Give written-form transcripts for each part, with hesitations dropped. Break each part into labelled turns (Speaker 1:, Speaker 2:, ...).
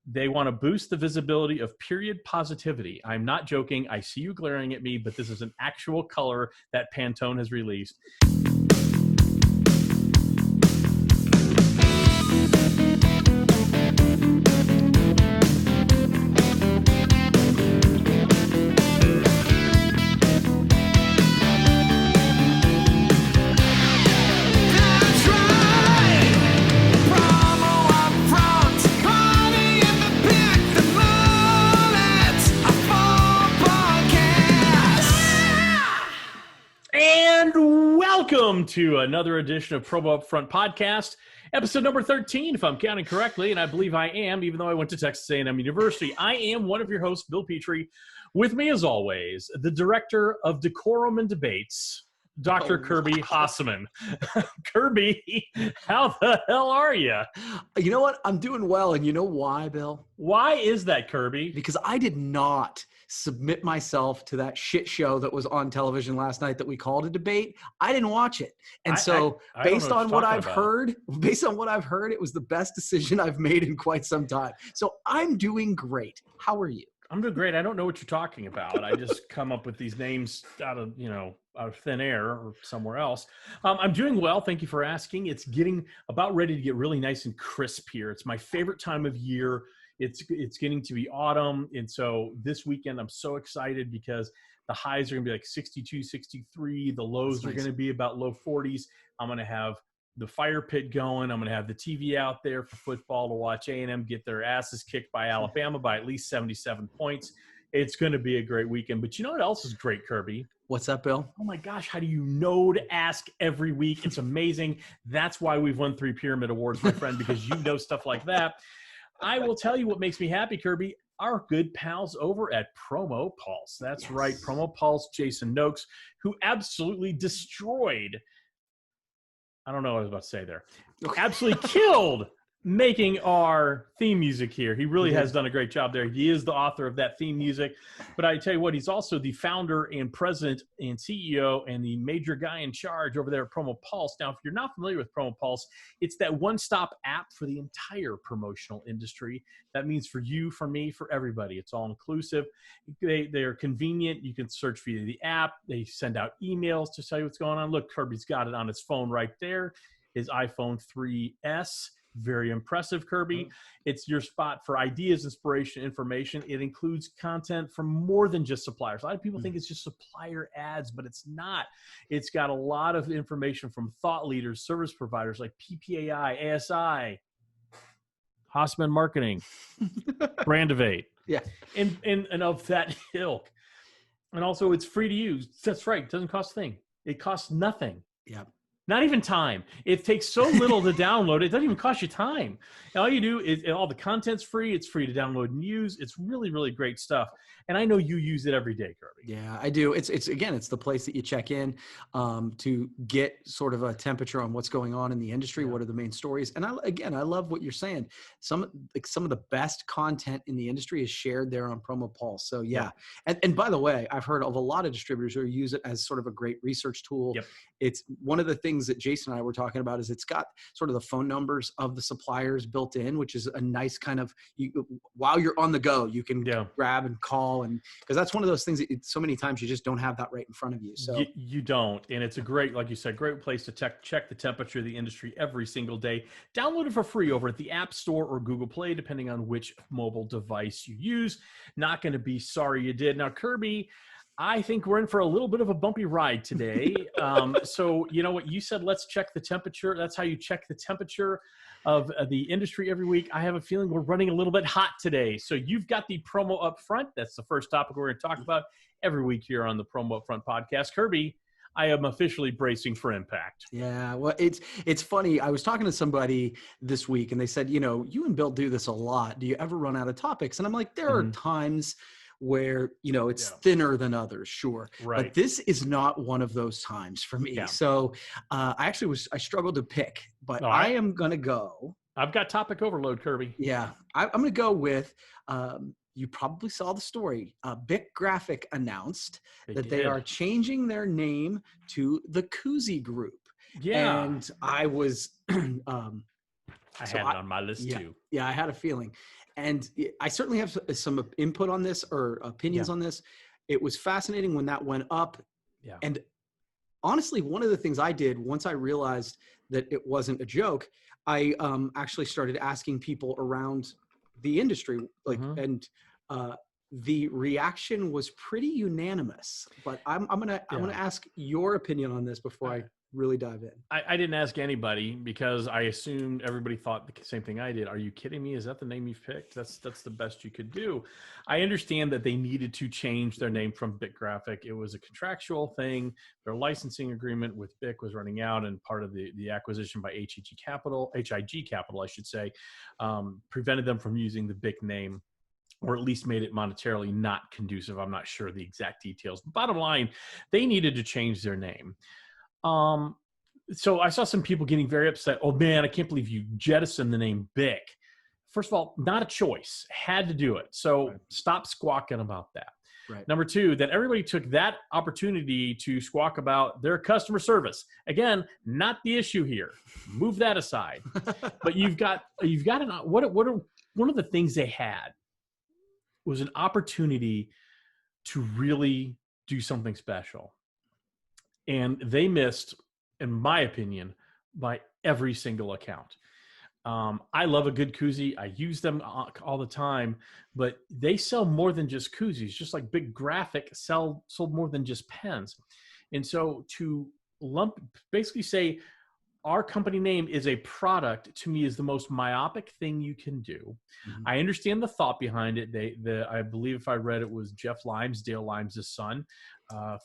Speaker 1: They want to boost the visibility of period positivity. I'm not joking. I see you glaring at me, but this is an actual color that Pantone has released. Welcome to another edition of Promo UpFront Podcast, episode number 13, if I'm counting correctly, and I believe I am, even though I went to Texas A&M University. I am one of your hosts, Bill Petrie. With me, as always, the Director of Decorum and Debates, Dr. Kirby Hasseman. Kirby, how the hell are you?
Speaker 2: You know what? I'm doing well, and you know why, Bill?
Speaker 1: Why is that, Kirby?
Speaker 2: Because I did not submit myself to that shit show that was on television last night that we called a debate. I didn't watch it. And based on what I've heard, it was the best decision I've made in quite some time. So I'm doing great. How are you?
Speaker 1: I'm doing great. I don't know what you're talking about. I just come up with these names out of thin air or somewhere else. I'm doing well. Thank you for asking. It's getting about ready to get really nice and crisp here. It's my favorite time of year. It's getting to be autumn. And so this weekend, I'm so excited because the highs are going to be like 62, 63. The lows are going to be about low 40s. I'm going to have the fire pit going. I'm going to have the TV out there for football to watch A&M get their asses kicked by Alabama by at least 77 points. It's going to be a great weekend. But you know what else is great, Kirby?
Speaker 2: What's up, Bill?
Speaker 1: Oh my gosh, how do you know to ask every week? It's amazing. That's why we've won 3 Pyramid Awards, my friend, because you know stuff like that. I will tell you what makes me happy, Kirby. Our good pals over at Promo Pulse. That's right, Promo Pulse, Jason Noakes, who absolutely destroyed – I don't know what I was about to say there. Absolutely killed making our theme music here. He really has done a great job there. He is the author of that theme music. But I tell you what, he's also the founder and president and CEO and the major guy in charge over there at Promo Pulse. Now, if you're not familiar with Promo Pulse, it's that one-stop app for the entire promotional industry. That means for you, for me, for everybody. It's all inclusive. They're convenient. You can search via the app. They send out emails to tell you what's going on. Look, Kirby's got it on his phone right there, his iPhone 3S. Very impressive, Kirby. It's your spot for ideas, inspiration, information. It includes content from more than just suppliers. A lot of people think it's just supplier ads, but it's not. It's got a lot of information from thought leaders, service providers like PPI, ASI, Hasseman Marketing, Brandivate, and of that ilk. And also, it's free to use. That's right. It doesn't cost a thing. It costs nothing.
Speaker 2: Yeah.
Speaker 1: Not even time. It takes so little to download. It doesn't even cost you time. And all you do is all the content's free. It's free to download and use. It's really, really great stuff. And I know you use it every day, Kirby.
Speaker 2: Yeah, I do. It's the place that you check in to get sort of a temperature on what's going on in the industry. What are the main stories? And I love what you're saying. Some of the best content in the industry is shared there on Promo Pulse. So yeah. And by the way, I've heard of a lot of distributors who use it as sort of a great research tool. Yep. It's one of the things that Jason and I were talking about is it's got sort of the phone numbers of the suppliers built in, which is a nice kind of, while you're on the go, you can grab and call. And because that's one of those things that so many times you just don't have that right in front of you. So
Speaker 1: you don't. And it's a great, like you said, great place to check the temperature of the industry every single day. Download it for free over at the App Store or Google Play, depending on which mobile device you use. Not going to be sorry you did. Now, Kirby, I think we're in for a little bit of a bumpy ride today. So you know what you said, let's check the temperature. That's how you check the temperature of the industry every week. I have a feeling we're running a little bit hot today. So you've got the promo up front. That's the first topic we're going to talk about every week here on the Promo Up Front podcast. Kirby, I am officially bracing for impact.
Speaker 2: Yeah, well, it's funny. I was talking to somebody this week and they said, you and Bill do this a lot. Do you ever run out of topics? And I'm like, there are times where, it's thinner than others, sure.
Speaker 1: Right.
Speaker 2: But this is not one of those times for me. Yeah. So I struggled to pick, but I am going to go.
Speaker 1: I've got topic overload, Kirby.
Speaker 2: Yeah. I'm going to go with, you probably saw the story. Bic Graphic announced that they are changing their name to the Koozie Group.
Speaker 1: Yeah.
Speaker 2: And I was,
Speaker 1: I had it on my list too.
Speaker 2: Yeah, I had a feeling. And I certainly have some input on this or opinions on this. It was fascinating when that went up.
Speaker 1: Yeah.
Speaker 2: And honestly, one of the things I did once I realized that it wasn't a joke, I actually started asking people around the industry, like, and the reaction was pretty unanimous. But I'm gonna ask your opinion on this before I really dive in.
Speaker 1: I didn't ask anybody because I assumed everybody thought the same thing I did. Are you kidding me? Is that the name you've picked? That's the best you could do. I understand that they needed to change their name from BIC Graphic. It was a contractual thing. Their licensing agreement with BIC was running out, and part of the acquisition by HIG Capital, I should say, prevented them from using the BIC name, or at least made it monetarily not conducive. I'm not sure the exact details. Bottom line, they needed to change their name. So I saw some people getting very upset. Oh man, I can't believe you jettisoned the name BIC. First of all, not a choice, had to do it. So stop squawking about that.
Speaker 2: Right.
Speaker 1: Number two, that everybody took that opportunity to squawk about their customer service. Again, not the issue here. Move that aside. But one of the things they had was an opportunity to really do something special. And they missed, in my opinion, by every single account. I love a good koozie. I use them all the time, but they sell more than just koozies, just like BIC Graphic sold more than just pens. And so to basically say our company name is a product, to me, is the most myopic thing you can do. I understand the thought behind it. I believe if I read it was Jeff Limes, Dale Limes' son,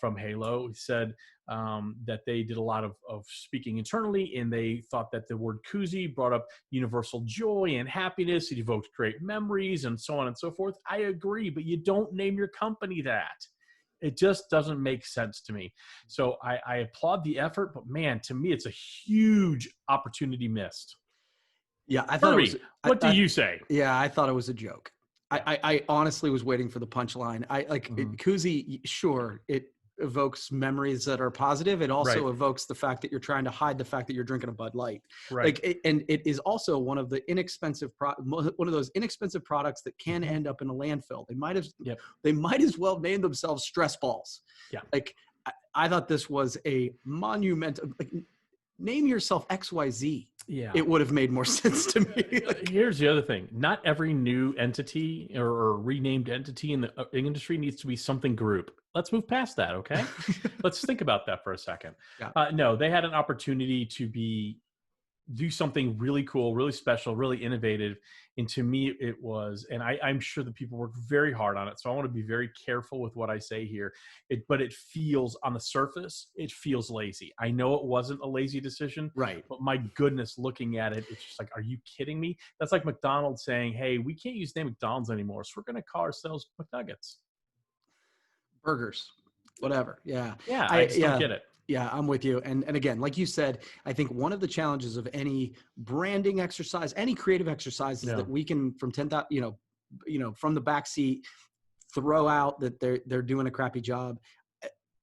Speaker 1: from Halo. He said that they did a lot of speaking internally, and they thought that the word koozie brought up universal joy and happiness. It evoked great memories and so on and so forth. I agree, but you don't name your company that. It just doesn't make sense to me. So I applaud the effort, but man, to me, it's a huge opportunity missed.
Speaker 2: Yeah, I thought
Speaker 1: Kirby, what do you say?
Speaker 2: Yeah, I thought it was a joke. I honestly was waiting for the punchline. Koozie, sure, it evokes memories that are positive. It also evokes the fact that you're trying to hide the fact that you're drinking a Bud Light.
Speaker 1: Right.
Speaker 2: And it is also one of the one of those inexpensive products that can end up in a landfill. They might as well name themselves stress balls.
Speaker 1: Yeah.
Speaker 2: Like I thought this was a monumental. Name yourself XYZ.
Speaker 1: Yeah.
Speaker 2: It would have made more sense to me.
Speaker 1: Here's the other thing. Not every new entity or renamed entity in the industry needs to be something group. Let's move past that, okay? Let's think about that for a second.
Speaker 2: Yeah.
Speaker 1: No, they had an opportunity to do something really cool, really special, really innovative. And to me, it was, and I'm sure the people worked very hard on it. So I want to be very careful with what I say here. But it feels, on the surface, it feels lazy. I know it wasn't a lazy decision.
Speaker 2: Right.
Speaker 1: But my goodness, looking at it, it's just like, are you kidding me? That's like McDonald's saying, hey, we can't use the name McDonald's anymore, so we're going to call ourselves McNuggets.
Speaker 2: Burgers, whatever. Yeah.
Speaker 1: Yeah, I just don't get it.
Speaker 2: Yeah, I'm with you. And again, like you said, I think one of the challenges of any branding exercise, any creative exercise, is that we can, from 10,000, from the backseat, throw out that they're doing a crappy job.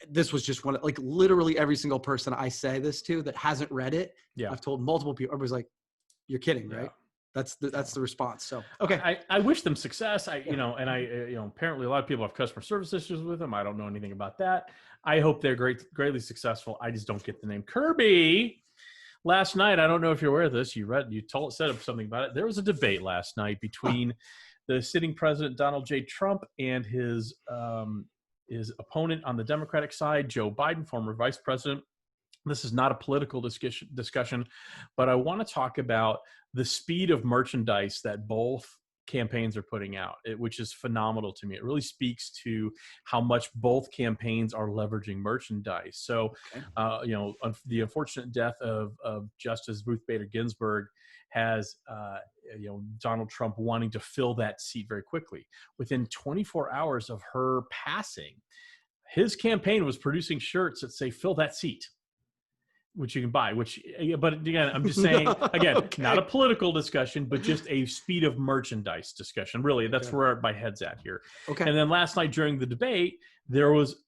Speaker 2: This was just one, like literally every single person I say this to that hasn't read it.
Speaker 1: Yeah.
Speaker 2: I've told multiple people. Everybody's like, "You're kidding, right?" That's the response. So okay,
Speaker 1: I wish them success. Apparently a lot of people have customer service issues with them. I don't know anything about that. I hope they're greatly successful. I just don't get the name. Kirby, last night, I don't know if you're aware of this. Said something about it. There was a debate last night between the sitting president Donald J. Trump and his opponent on the Democratic side, Joe Biden, former vice president. This is not a political discussion, but I want to talk about the speed of merchandise that both campaigns are putting out, which is phenomenal to me. It really speaks to how much both campaigns are leveraging merchandise. So, the unfortunate death of Justice Ruth Bader Ginsburg has, Donald Trump wanting to fill that seat very quickly. Within 24 hours of her passing, his campaign was producing shirts that say, "Fill that seat," which you can buy, but again, I'm just saying, again, not a political discussion, but just a speed of merchandise discussion. Really, that's where my head's at here.
Speaker 2: Okay.
Speaker 1: And then last night during the debate, there was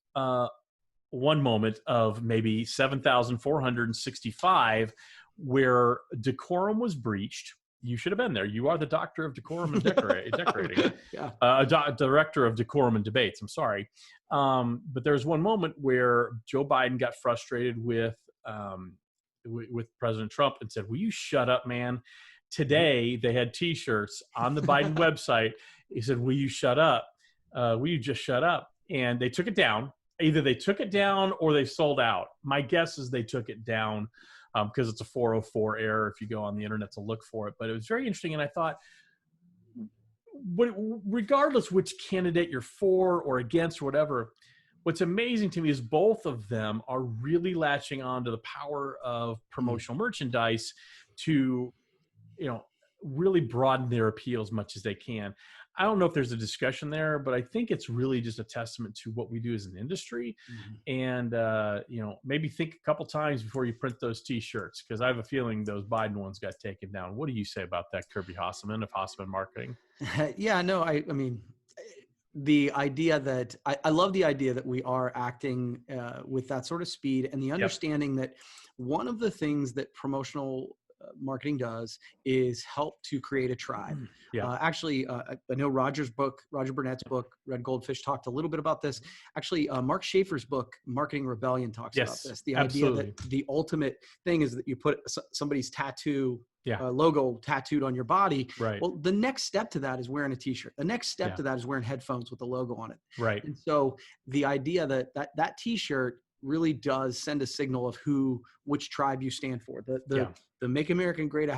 Speaker 1: one moment of maybe 7,465 where decorum was breached. You should have been there. You are the doctor of decorum and decorating,
Speaker 2: Yeah.
Speaker 1: director of decorum and debates. I'm sorry. But there's one moment where Joe Biden got frustrated with President Trump and said, will you shut up, man? Today, they had T-shirts on the Biden website. He said, will you shut up? Will you just shut up? And they took it down. Either they took it down or they sold out. My guess is they took it down because it's a 404 error if you go on the internet to look for it. But it was very interesting. And I thought, regardless which candidate you're for or against or whatever, what's amazing to me is both of them are really latching on to the power of promotional merchandise to, really broaden their appeal as much as they can. I don't know if there's a discussion there, but I think it's really just a testament to what we do as an industry. And, maybe think a couple times before you print those T-shirts, because I have a feeling those Biden ones got taken down. What do you say about that, Kirby Hasseman of Hasseman Marketing?
Speaker 2: Yeah, no, I mean, the idea that I love the idea that we are acting with that sort of speed, and the understanding that one of the things that promotional marketing does is help to create a tribe. Actually, I know Roger Burnett's book, Red Goldfish, talked a little bit about this. Actually, Mark Schaefer's book, Marketing Rebellion, talks about this. The idea that the ultimate thing is that you put somebody's tattoo logo tattooed on your body.
Speaker 1: Right.
Speaker 2: Well, the next step to that is wearing a T-shirt. The next step to that is wearing headphones with the logo on it.
Speaker 1: Right.
Speaker 2: And so the idea that T-shirt really does send a signal of which tribe you stand for. The Make America Great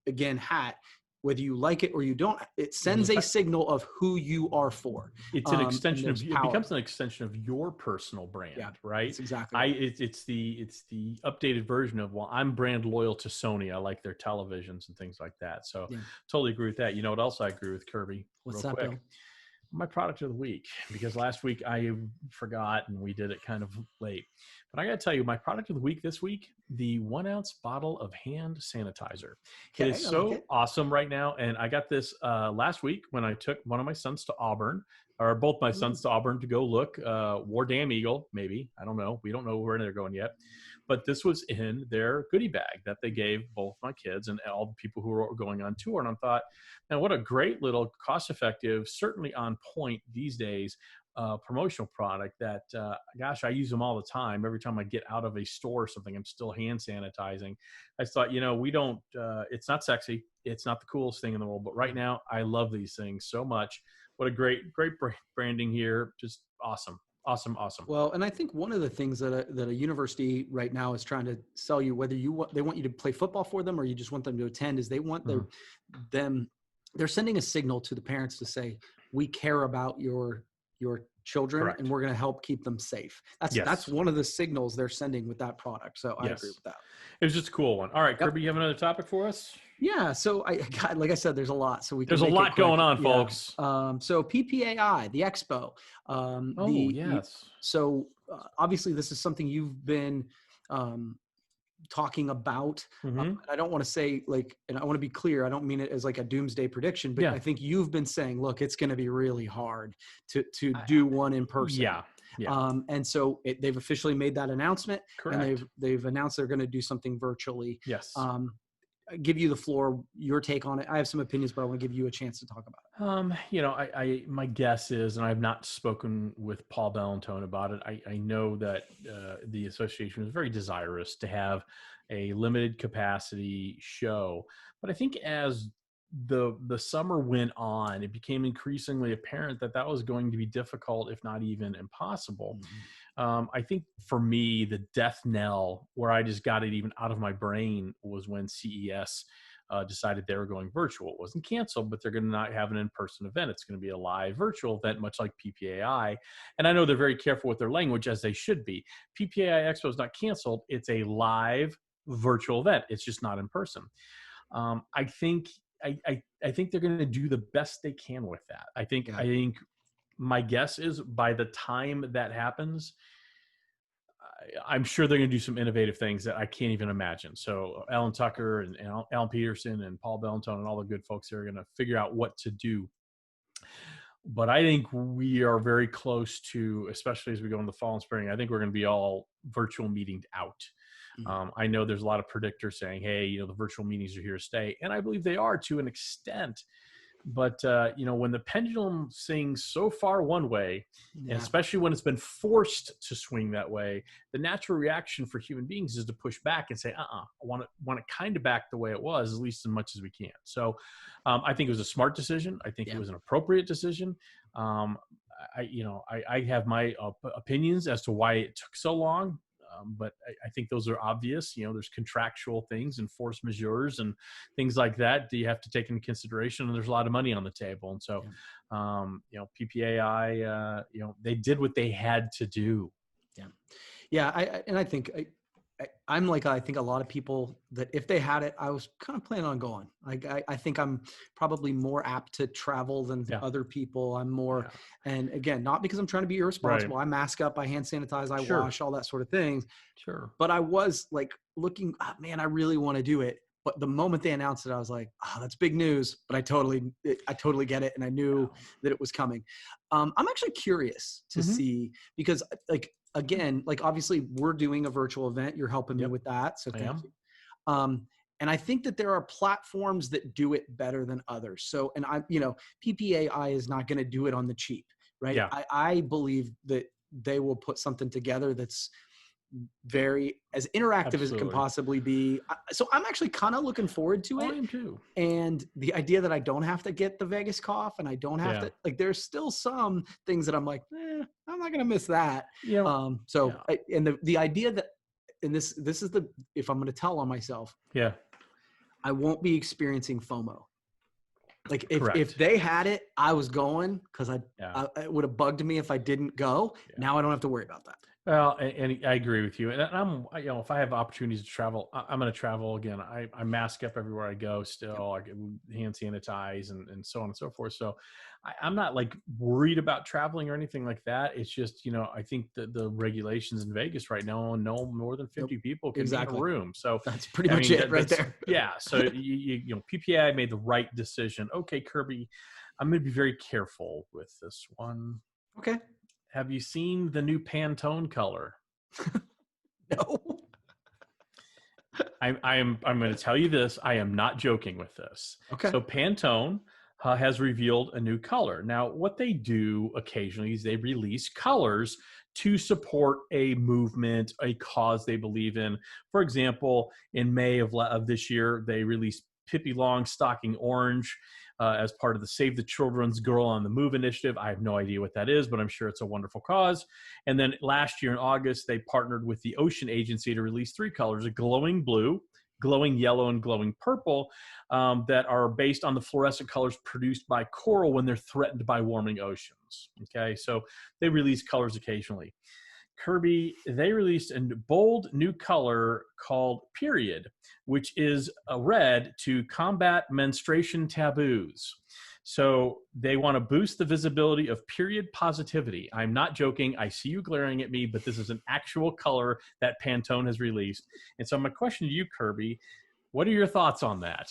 Speaker 2: Again hat, whether you like it or you don't, it sends a signal of who you are for.
Speaker 1: It's an extension it becomes an extension of your personal brand, right?
Speaker 2: That's exactly right.
Speaker 1: It's the updated version of, well, I'm brand loyal to Sony. I like their televisions and things like that. So totally agree with that. You know what else I agree with, Kirby?
Speaker 2: What's that, Bill?
Speaker 1: My product of the week, because last week I forgot and we did it kind of late. But I got to tell you, my product of the week this week, the 1 ounce bottle of hand sanitizer. It is so awesome right now. And I got this last week when I took one of my sons to Auburn, or both my sons to Auburn to go look. War Damn Eagle, maybe. I don't know. We don't know where they're going yet. But this was in their goodie bag that they gave both my kids and all the people who were going on tour. And I thought, man, what a great little cost-effective, certainly on point these days, promotional product that, gosh, I use them all the time. Every time I get out of a store or something, I'm still hand sanitizing. I thought, we don't, it's not sexy. It's not the coolest thing in the world. But right now, I love these things so much. What a great branding here. Just awesome. Awesome.
Speaker 2: Well, and I think one of the things that a university right now is trying to sell you, whether they want you to play football for them or you just want them to attend, is they want they're sending a signal to the parents to say, we care about your children. Correct. And we're going to help keep them safe. That's one of the signals they're sending with that product. So I agree with that.
Speaker 1: It was just a cool one. All right, Kirby, you have another topic for us?
Speaker 2: Yeah. So like I said, there's a lot. So
Speaker 1: there's a lot going on, folks.
Speaker 2: So PPAI, the expo. So obviously this is something you've been talking about. I don't want to say and I want to be clear, I don't mean it as like a doomsday prediction, but I think you've been saying, look, it's going to be really hard to do one in person. And so they've officially made that announcement. Correct. And they've announced they're going to do something virtually.
Speaker 1: Yes.
Speaker 2: Give you the floor, your take on it. I have some opinions, but I want to give you a chance to talk about
Speaker 1: it. My guess is, and I've not spoken with Paul Bellantone about it. I know that the association is very desirous to have a limited capacity show, but I think as the summer went on, it became increasingly apparent that was going to be difficult, if not even impossible. I think for me, the death knell where I just got it even out of my brain was when CES decided they were going virtual. It wasn't canceled, but they're going to not have an in-person event. It's going to be a live virtual event, much like PPAI. And I know they're very careful with their language, as they should be. PPAI Expo is not canceled. It's a live virtual event. It's just not in person. I think they're going to do the best they can with that. I think my guess is by the time that happens, I'm sure they're going to do some innovative things that I can't even imagine. So Alan Tucker and Alan Peterson and Paul Bellantone and all the good folks are going to figure out what to do. But I think we are very close to, especially as we go in the fall and spring, I think we're going to be all virtual meetinged out. I know there's a lot of predictors saying, hey, the virtual meetings are here to stay. And I believe they are to an extent. But, when the pendulum swings so far one way, and
Speaker 2: Yeah.
Speaker 1: especially when it's been forced to swing that way, the natural reaction for human beings is to push back and say, I want it kind of back the way it was, at least as much as we can. So I think it was a smart decision. I think it was an appropriate decision. I have my opinions as to why it took so long. But I think those are obvious. There's contractual things and force majeures and things like that you have to take into consideration. And there's a lot of money on the table. And so, PPAI, they did what they had to do.
Speaker 2: Yeah. Yeah. I think I'm like, I think a lot of people that if they had it, I was kind of planning on going. I think I'm probably more apt to travel than other people. I'm more, and again, not because I'm trying to be irresponsible. I mask up, I hand sanitize, I wash, all that sort of things.
Speaker 1: Sure.
Speaker 2: But I was like looking, man, I really want to do it. But the moment they announced it, I was like, that's big news. But I totally get it. And I knew that it was coming. I'm actually curious to see, because again, obviously we're doing a virtual event. You're helping me with that. So thank you. And I think that there are platforms that do it better than others. So, and PPAI is not going to do it on the cheap, right?
Speaker 1: Yeah.
Speaker 2: I believe that they will put something together that's very as interactive as it can possibly be. So I'm actually kind of looking forward to it.
Speaker 1: I am too.
Speaker 2: And the idea that I don't have to get the Vegas cough and I don't have to, there's still some things that I'm like, I'm not going to miss that. And the idea that, and this is if I'm going to tell on myself, I won't be experiencing FOMO. Like if they had it, I was going, because it would have bugged me if I didn't go. Now I don't have to worry about that.
Speaker 1: Well, and I agree with you. And I'm, if I have opportunities to travel, I'm going to travel again. I mask up everywhere I go still. I hand sanitize and so on and so forth. So I'm not worried about traveling or anything like that. It's just, I think the regulations in Vegas right now, no more than 50 people can be in a room. So
Speaker 2: that's pretty much it right there.
Speaker 1: Yeah. So, PPI made the right decision. Okay, Kirby, I'm going to be very careful with this one.
Speaker 2: Okay.
Speaker 1: Have you seen the new Pantone color?
Speaker 2: No.
Speaker 1: I'm going to tell you this. I am not joking with this.
Speaker 2: Okay.
Speaker 1: So Pantone has revealed a new color. Now, what they do occasionally is they release colors to support a movement, a cause they believe in. For example, in May of this year, they released Pippi Longstocking Orange as part of the Save the Children's Girl on the Move initiative. I have no idea what that is, but I'm sure it's a wonderful cause. And then last year in August, they partnered with the Ocean Agency to release 3 colors: a glowing blue, glowing yellow, and glowing purple, that are based on the fluorescent colors produced by coral when they're threatened by warming oceans. Okay, so they release colors occasionally. Kirby, they released a bold new color called Period, which is a red to combat menstruation taboos. So they want to boost the visibility of period positivity. I'm not joking. I see you glaring at me, but this is an actual color that Pantone has released. And so my question to you, Kirby, what are your thoughts on that?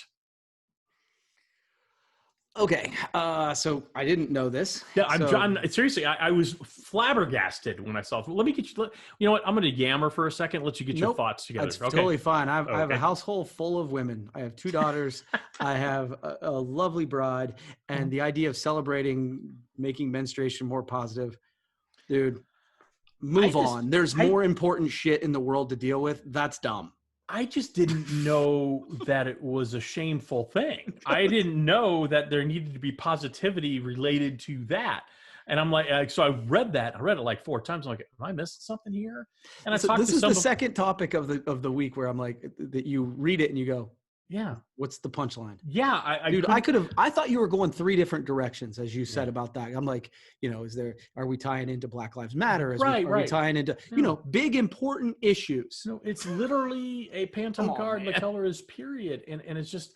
Speaker 2: Okay, so I didn't know this.
Speaker 1: Yeah, I'm seriously, I was flabbergasted when I saw it. Let me get you. You know what? I'm going to yammer for a second. Let you get your thoughts together.
Speaker 2: That's totally fine. I have a household full of women. I have 2 daughters. I have a lovely bride, and the idea of celebrating making menstruation more positive, dude. Move on. There's more important shit in the world to deal with. That's dumb.
Speaker 1: I just didn't know that it was a shameful thing. I didn't know that there needed to be positivity related to that. And I'm like, so I read that. I read it like 4 times. I'm like, am I missing something here? And
Speaker 2: this is the second topic of the week where I'm like, that you read it and you go,
Speaker 1: yeah,
Speaker 2: what's the punchline?
Speaker 1: Yeah.
Speaker 2: I thought you were going 3 different directions, as you said about that. I'm like, are we tying into Black Lives Matter? Are we tying into, big important issues?
Speaker 1: No, it's literally a Pantone card. The color is period. And it's just,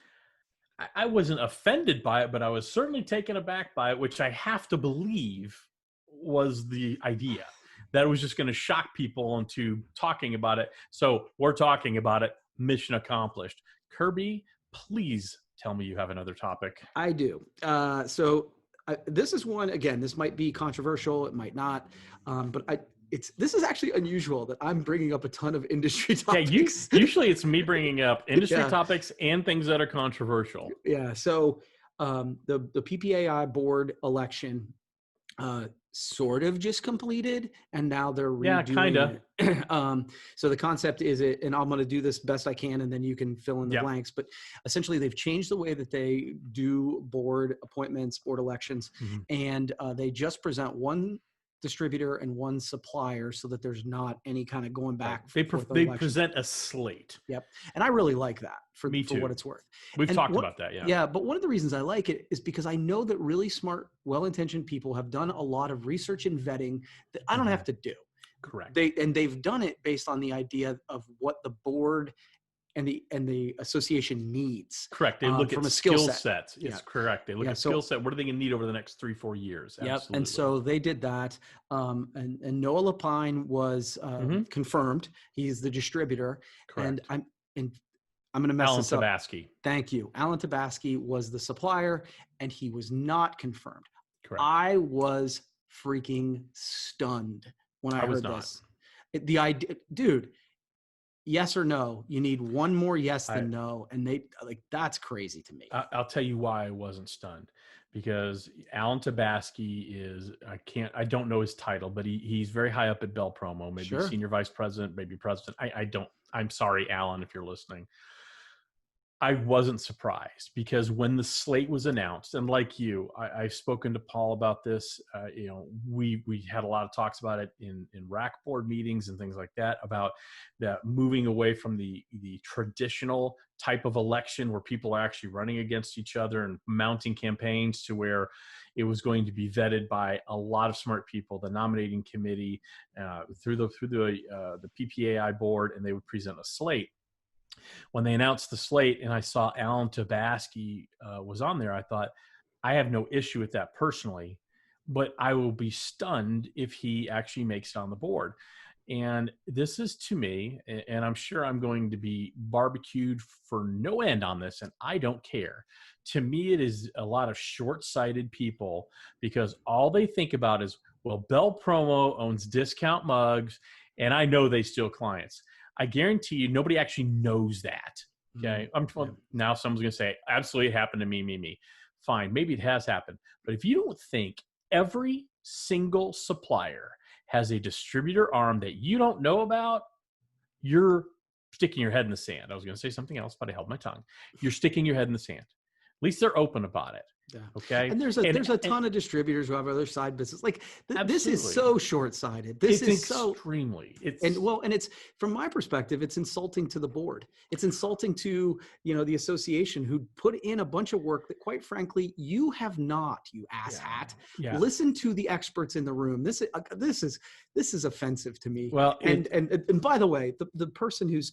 Speaker 1: I wasn't offended by it, but I was certainly taken aback by it, which I have to believe was the idea. That it was just going to shock people into talking about it. So we're talking about it. Mission accomplished. Kirby, please tell me you have another topic.
Speaker 2: I do. This is one, again, this might be controversial. It might not. But this is actually unusual that I'm bringing up a ton of industry
Speaker 1: Yeah,
Speaker 2: topics.
Speaker 1: usually it's me bringing up industry
Speaker 2: Yeah.
Speaker 1: topics and things that are controversial.
Speaker 2: Yeah. So the PPAI board election sort of just completed, and now they're
Speaker 1: Yeah,
Speaker 2: redoing
Speaker 1: kinda.
Speaker 2: it. So the concept is it, and I'm going to do this best I can, and then you can fill in the
Speaker 1: Yep.
Speaker 2: blanks. But essentially, they've changed the way that they do board appointments, board elections,
Speaker 1: Mhm.
Speaker 2: and they just present one distributor and one supplier, so that there's not any kind of going
Speaker 1: Right.
Speaker 2: back
Speaker 1: They
Speaker 2: and forth on
Speaker 1: they
Speaker 2: elections.
Speaker 1: present a slate.
Speaker 2: Yep. And I really like that for
Speaker 1: Me
Speaker 2: what
Speaker 1: too.
Speaker 2: it's worth.
Speaker 1: We've
Speaker 2: And
Speaker 1: talked
Speaker 2: what,
Speaker 1: about that, yeah.
Speaker 2: yeah, but one of the reasons I like it is because I know that really smart, well-intentioned people have done a lot of research and vetting that I don't
Speaker 1: Mhm.
Speaker 2: have to do.
Speaker 1: Correct.
Speaker 2: They've done it based on the idea of what the board and the association needs
Speaker 1: Correct. They look
Speaker 2: from
Speaker 1: at
Speaker 2: a skill
Speaker 1: skill
Speaker 2: set.
Speaker 1: sets.
Speaker 2: Yeah.
Speaker 1: It's correct. They look
Speaker 2: Yeah.
Speaker 1: at skill set. What are they going to need over the next 3-4 years?
Speaker 2: Yep.
Speaker 1: Absolutely.
Speaker 2: And so they did that. And Noah Lapine was
Speaker 1: Mhm.
Speaker 2: confirmed. He's the distributor. And
Speaker 1: Correct.
Speaker 2: I'm going to mess
Speaker 1: Alan
Speaker 2: this up.
Speaker 1: Tabaski.
Speaker 2: Thank you. Alan Tabaski was the supplier, and he was not confirmed.
Speaker 1: Correct.
Speaker 2: I was freaking stunned when I
Speaker 1: was
Speaker 2: heard
Speaker 1: not.
Speaker 2: this. The idea, dude, yes or no? You need one more yes
Speaker 1: I-
Speaker 2: than no. And they like, that's crazy to me.
Speaker 1: I'll tell you why I wasn't stunned, because Alan Tabaski is, I don't know his title, but he's very high up at Bell Promo, maybe
Speaker 2: Sure.
Speaker 1: senior vice president, maybe president. I'm sorry, Alan, if you're listening. I wasn't surprised, because when the slate was announced, and like you, I've spoken to Paul about this. We had a lot of talks about it in rack board meetings and things like that, about that moving away from the traditional type of election where people are actually running against each other and mounting campaigns, to where it was going to be vetted by a lot of smart people, the nominating committee, through the PPAI board, and they would present a slate. When they announced the slate and I saw Alan Tabaski was on there, I thought, I have no issue with that personally, but I will be stunned if he actually makes it on the board. And this is, to me, and I'm sure I'm going to be barbecued for no end on this, and I don't care. To me, it is a lot of short-sighted people, because all they think about is, well, Bell Promo owns Discount Mugs, and I know they steal clients. I guarantee you, nobody actually knows that. Okay. Now someone's going to say, absolutely, it happened to me. Fine. Maybe it has happened. But if you don't think every single supplier has a distributor arm that you don't know about, you're sticking your head in the sand. I was going to say something else, but I held my tongue. You're sticking your head in the sand. At least they're open about it.
Speaker 2: Yeah.
Speaker 1: Okay.
Speaker 2: And there's a ton of distributors who have other side business. Like this is
Speaker 1: Absolutely.
Speaker 2: so short-sighted. This
Speaker 1: It's
Speaker 2: is so
Speaker 1: extremely.
Speaker 2: and it's, from my perspective, it's insulting to the board. It's insulting to, the association, who put in a bunch of work that, quite frankly, you have not, you asshat.
Speaker 1: Yeah.
Speaker 2: Listen to the experts in the room. This is offensive to me.
Speaker 1: Well,
Speaker 2: and by the way, the person who's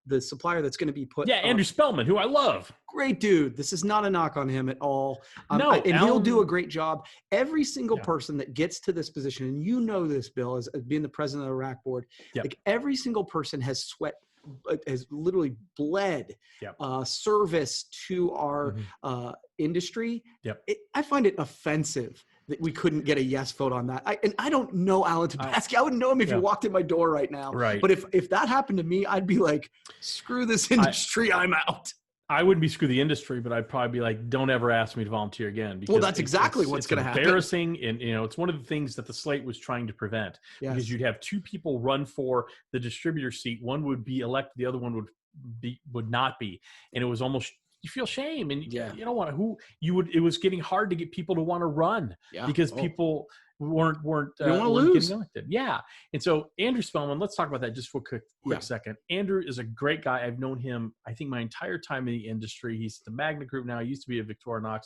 Speaker 2: the supplier that's going to be put
Speaker 1: Andrew Spellman, who I love.
Speaker 2: Great dude. This is not a knock on him at all.
Speaker 1: No,
Speaker 2: and he'll do a great job. Every single
Speaker 1: Yeah.
Speaker 2: person that gets to this position, and you know this, Bill, as being the president of the rack board, like every single person has literally bled service to our industry. I find it offensive that we couldn't get a yes vote on that. I don't know Alan Tabaski. I would know him if he walked in my door right now.
Speaker 1: Right.
Speaker 2: But if that happened to me, I'd be like, screw this industry, I'm out.
Speaker 1: I wouldn't be screw the industry, but I'd probably be like, don't ever ask me to volunteer again.
Speaker 2: Well, that's exactly what's going to happen.
Speaker 1: It's embarrassing. And, it's one of the things that the slate was trying to prevent.
Speaker 2: Yes.
Speaker 1: Because you'd have two people run for the distributor seat. One would be elected. The other one would not be. And it was almost, you feel shame. And you don't want to, it was getting hard to get people to want to run because people weren't
Speaker 2: you don't want to lose.
Speaker 1: Getting elected. Yeah. And so Andrew Spellman, let's talk about that just for a quick second. Andrew is a great guy. I've known him, I think, my entire time in the industry. He's at the Magna Group now. He used to be at Victorinox,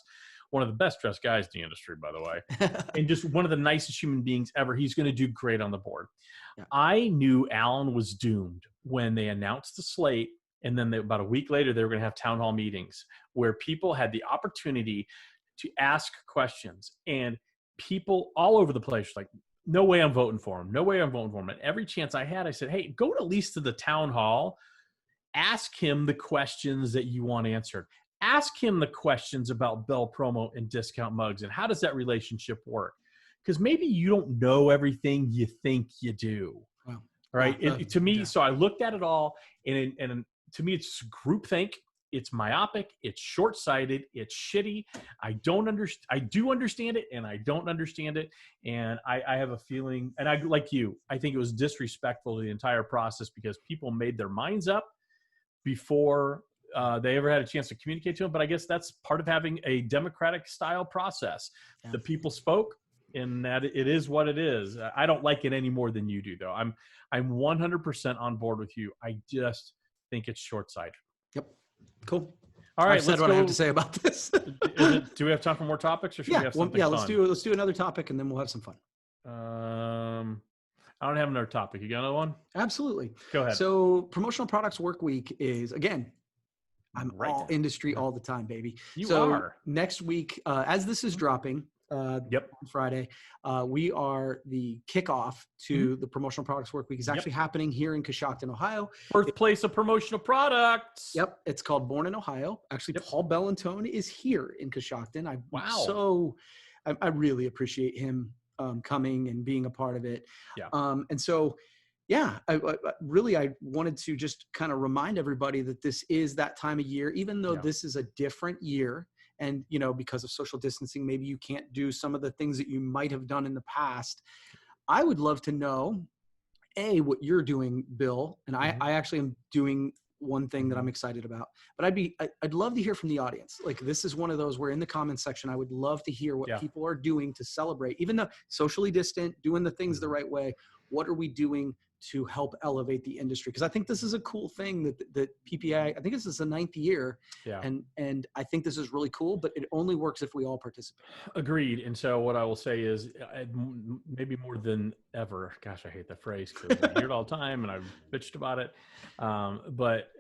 Speaker 1: one of the best dressed guys in the industry, by the way, and just one of the nicest human beings ever. He's going to do great on the board. Yeah. I knew Alan was doomed when they announced the slate. And then about a week later, they were going to have town hall meetings where people had the opportunity to ask questions, and people all over the place were like, no way I'm voting for him. No way I'm voting for him. And every chance I had, I said, hey, go at least to the town hall. Ask him the questions that you want answered. Ask him the questions about Bell Promo and Discount Mugs and how does that relationship work? because maybe you don't know everything you think you do.
Speaker 2: Wow.
Speaker 1: Right.
Speaker 2: Yeah,
Speaker 1: To me,
Speaker 2: yeah.
Speaker 1: so I looked at it all, and to me, it's groupthink. It's myopic. It's short-sighted. It's shitty. I don't understand. I do understand it, and I don't understand it. And I have a feeling, and I like you. I think it was disrespectful to the entire process because people made their minds up before they ever had a chance to communicate to them. But I guess that's part of having a democratic style process.
Speaker 2: Yeah.
Speaker 1: The people spoke, and that it is what it is. I don't like it any more than you do, though. I'm 100% on board with you. I just think it's short-sighted.
Speaker 2: Yep. Cool.
Speaker 1: All right,
Speaker 2: I've said what I have to say about this.
Speaker 1: Do we have time for more topics, or should we have something fun?
Speaker 2: Let's do another topic, and then we'll have some fun.
Speaker 1: I don't have another topic. You got another one?
Speaker 2: Absolutely.
Speaker 1: Go ahead.
Speaker 2: So Promotional Products Work Week is, again, I'm
Speaker 1: Right.
Speaker 2: all industry all the time, baby.
Speaker 1: You
Speaker 2: so
Speaker 1: are.
Speaker 2: Next week, as this is dropping,
Speaker 1: Yep.
Speaker 2: on Friday, we are the kickoff to the Promotional Products Work Week is actually happening here in Coshocton, Ohio.
Speaker 1: Birthplace of promotional products.
Speaker 2: Yep. It's called Born in Ohio. Actually, Paul Bellantone is here in Coshocton. I really appreciate him coming and being a part of it.
Speaker 1: Yeah.
Speaker 2: And so, yeah, I wanted to just kind of remind everybody that this is that time of year, even though this is a different year. And, you know, because of social distancing, maybe you can't do some of the things that you might have done in the past. I would love to know, what you're doing, Bill. And I actually am doing one thing that I'm excited about. But I'd love to hear from the audience. Like, this is one of those where in the comments section, I would love to hear what people are doing to celebrate, even though socially distant, doing the things the right way. What are we doing to help elevate the industry? Because I think this is a cool thing that PPI, I think this is the 9th year.
Speaker 1: Yeah.
Speaker 2: And I think this is really cool, but it only works if we all participate.
Speaker 1: Agreed. And so what I will say is maybe more than ever, gosh, I hate that phrase because I hear it all the time and I've bitched about it. But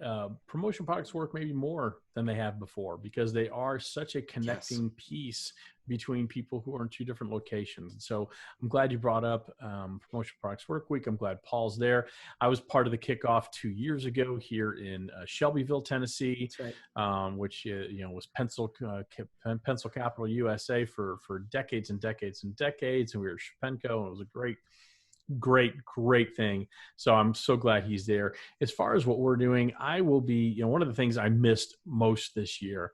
Speaker 1: promotion products work maybe more than they have before because they are such a connecting piece between people who are in two different locations. And so I'm glad you brought up Promotion Products Work Week. I'm glad Paul's there. I was part of the kickoff 2 years ago here in Shelbyville, Tennessee, which was Pencil Capital USA for decades and decades and decades. And we were at Shapenko, and it was a great thing. So I'm so glad he's there. As far as what we're doing, I will be, one of the things I missed most this year,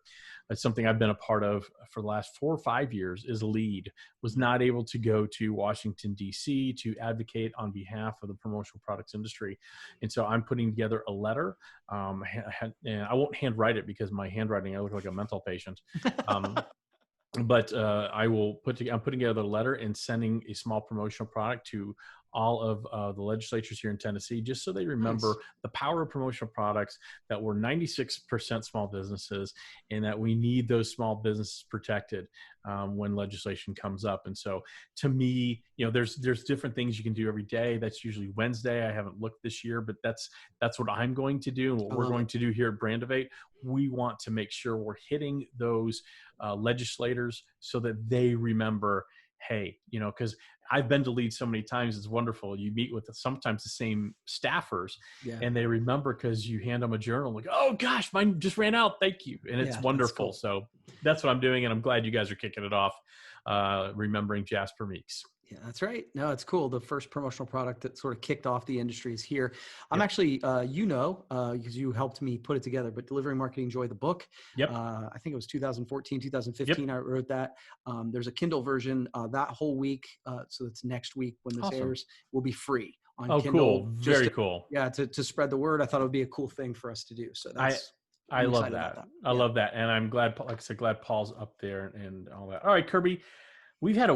Speaker 1: it's something I've been a part of for the last 4 or 5 years, is LEAD. Was not able to go to Washington, D.C. to advocate on behalf of the promotional products industry. And so I'm putting together a letter. And I won't handwrite it because my handwriting, I look like a mental patient. But I'm putting together a letter and sending a small promotional product to all of the legislatures here in Tennessee, just so they remember the power of promotional products, that we're 96% small businesses and that we need those small businesses protected when legislation comes up. And so to me, there's different things you can do every day. That's usually Wednesday. I haven't looked this year, but that's what I'm going to do. And what we're going to do here at Brandivate, we want to make sure we're hitting those legislators so that they remember, hey, because I've been to LEAD so many times. It's wonderful. You meet with sometimes the same staffers and they remember because you hand them a journal like, oh gosh, mine just ran out. Thank you. And it's wonderful. Cool. So that's what I'm doing. And I'm glad you guys are kicking it off, remembering Jasper Meeks.
Speaker 2: Yeah, that's right. No, it's cool. The first promotional product that sort of kicked off the industry is here. I'm actually, because you helped me put it together, but Delivering Marketing Joy, the book. I think it was 2014, 2015. I wrote that. There's a Kindle version that whole week. So it's next week when this airs, will be free on Kindle.
Speaker 1: Cool. Very cool.
Speaker 2: Yeah. To spread the word. I thought it would be a cool thing for us to do. So
Speaker 1: I love that. I love that. And I'm glad, like I said, Paul's up there and all that. All right, Kirby. We've had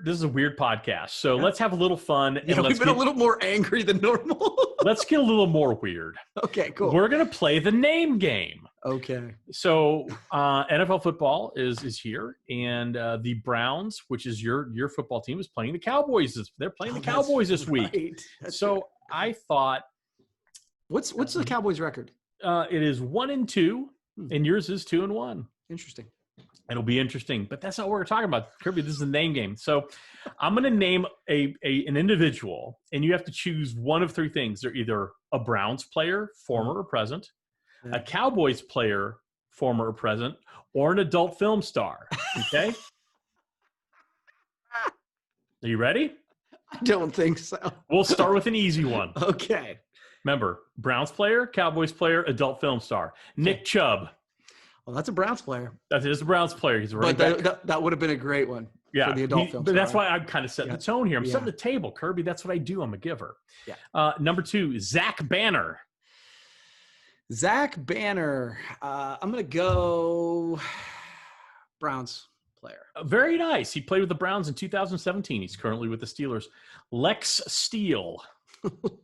Speaker 1: this is a weird podcast. So let's have a little fun. And
Speaker 2: we've been a little more angry than normal.
Speaker 1: Let's get a little more weird.
Speaker 2: Okay, cool.
Speaker 1: We're going to play the name game.
Speaker 2: Okay.
Speaker 1: So NFL football is here. And the Browns, which is your football team, is playing the Cowboys. They're playing the Cowboys this week. So I thought.
Speaker 2: What's the Cowboys record?
Speaker 1: It is 1-2, and yours is 2-1.
Speaker 2: Interesting.
Speaker 1: It'll be interesting, but that's not what we're talking about, Kirby. This is a name game. So I'm going to name an individual, and you have to choose one of 3 things. They're either a Browns player, former or present, a Cowboys player, former or present, or an adult film star. Okay? Are you ready?
Speaker 2: I don't think so.
Speaker 1: We'll start with an easy one.
Speaker 2: Okay.
Speaker 1: Remember, Browns player, Cowboys player, adult film star. Nick Chubb.
Speaker 2: Well, that's a Browns player.
Speaker 1: That is a Browns player. He's a running
Speaker 2: But
Speaker 1: back.
Speaker 2: that would have been a great one for the adult film
Speaker 1: But
Speaker 2: star.
Speaker 1: that's why I'm kind of setting the tone here. I'm setting the table, Kirby. That's what I do. I'm a giver.
Speaker 2: Yeah.
Speaker 1: Number 2, Zach Banner.
Speaker 2: Zach Banner. I'm going to go Browns player.
Speaker 1: Very nice. He played with the Browns in 2017. He's currently with the Steelers. Lex Steele.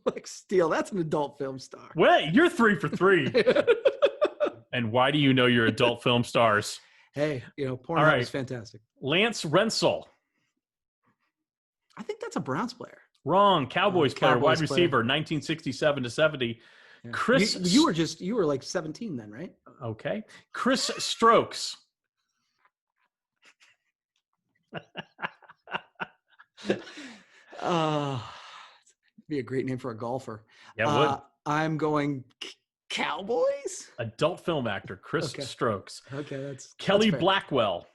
Speaker 2: Lex Steele. That's an adult film star.
Speaker 1: Wait, you're 3 for 3. And why do you know your adult film stars?
Speaker 2: Hey, Pornhub is fantastic.
Speaker 1: Lance Rensel.
Speaker 2: I think that's a Browns player.
Speaker 1: Wrong. Cowboys player, wide receiver,
Speaker 2: player.
Speaker 1: 1967 to 70.
Speaker 2: Yeah.
Speaker 1: Chris,
Speaker 2: you were like 17 then, right?
Speaker 1: Okay. Chris Strokes.
Speaker 2: Be a great name for a golfer.
Speaker 1: Yeah, it would.
Speaker 2: I'm going Cowboys.
Speaker 1: Adult film actor, Chris Strokes.
Speaker 2: Okay, that's
Speaker 1: Kelly
Speaker 2: fair.
Speaker 1: Blackwell.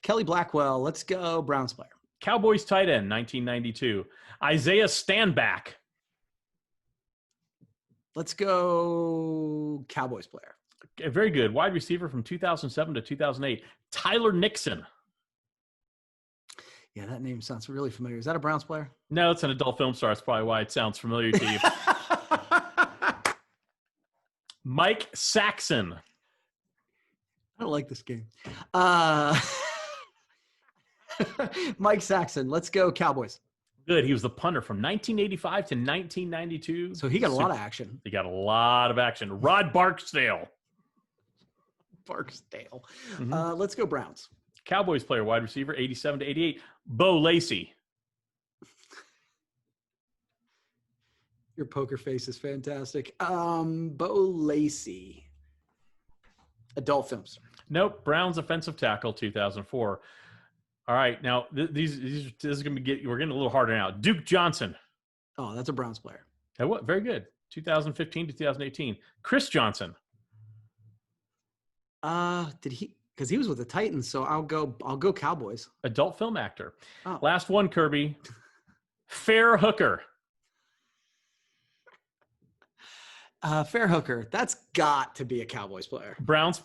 Speaker 2: Kelly Blackwell. Let's go Browns player.
Speaker 1: Cowboys tight end, 1992. Isaiah Standback.
Speaker 2: Let's go Cowboys player.
Speaker 1: Very good. Wide receiver from 2007 to 2008. Tyler Nixon.
Speaker 2: Yeah, that name sounds really familiar. Is that a Browns player?
Speaker 1: No, it's an adult film star. That's probably why it sounds familiar to you. Mike Saxon.
Speaker 2: I don't like this game. Mike Saxon. Let's go Cowboys.
Speaker 1: Good. He was the punter from 1985 to 1992.
Speaker 2: So he got a lot of action.
Speaker 1: He got a lot of action. Rod Barksdale.
Speaker 2: Barksdale.
Speaker 1: Mm-hmm.
Speaker 2: Let's go Browns.
Speaker 1: Cowboys player, wide receiver, 87 to 88. Bo Lacey.
Speaker 2: Your poker face is fantastic. Bo Lacey. Adult films.
Speaker 1: Nope. Browns offensive tackle, 2004. All right. Now, this is going to we're getting a little harder now. Duke Johnson.
Speaker 2: Oh, that's a Browns player.
Speaker 1: Hey, what? Very good. 2015 to 2018. Chris Johnson.
Speaker 2: Did he? Because he was with the Titans, so I'll go Cowboys.
Speaker 1: Adult film actor.
Speaker 2: Oh.
Speaker 1: Last one, Kirby. Fair Hooker.
Speaker 2: Fair Hooker. That's got to be a Cowboys player.
Speaker 1: Browns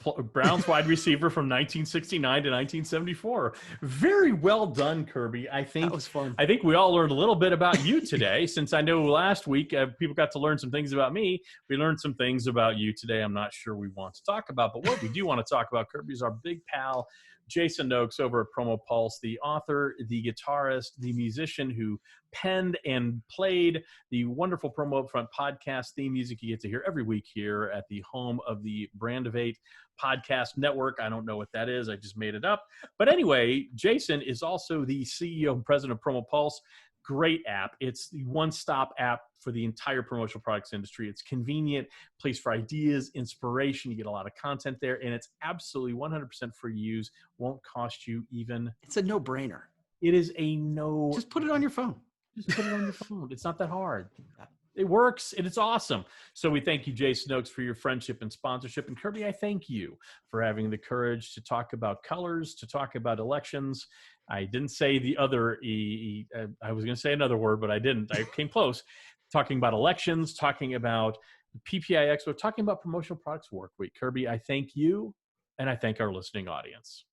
Speaker 1: wide receiver from 1969 to 1974. Very well done, Kirby. I think
Speaker 2: that was fun.
Speaker 1: I think we all learned a little bit about you today. Since I know last week people got to learn some things about me, we learned some things about you today. I'm not sure we want to talk about, but what we do want to talk about, Kirby, is our big pal Jason Noakes over at Promo Pulse, the author, the guitarist, the musician who penned and played the wonderful Promo Upfront podcast theme music you get to hear every week here at the home of the Brand of 8 podcast network. I don't know what that is. I just made it up. But anyway, Jason is also the CEO and president of Promo Pulse. Great app. It's the one-stop app for the entire promotional products industry. It's convenient, place for ideas, inspiration. You get a lot of content there, and it's absolutely 100% free to use. Won't cost you even.
Speaker 2: It's a no-brainer.
Speaker 1: It is a no.
Speaker 2: Just put it on your phone.
Speaker 1: Just put it on your phone. It's not that hard. It works, and it's awesome. So we thank you, Jason Oakes, for your friendship and sponsorship. And Kirby, I thank you for having the courage to talk about colors, to talk about elections. I didn't say the other I was going to say another word, but I didn't. I came close. Talking about elections, talking about PPI Expo, talking about Promotional Products Work Week. Kirby, I thank you, and I thank our listening audience.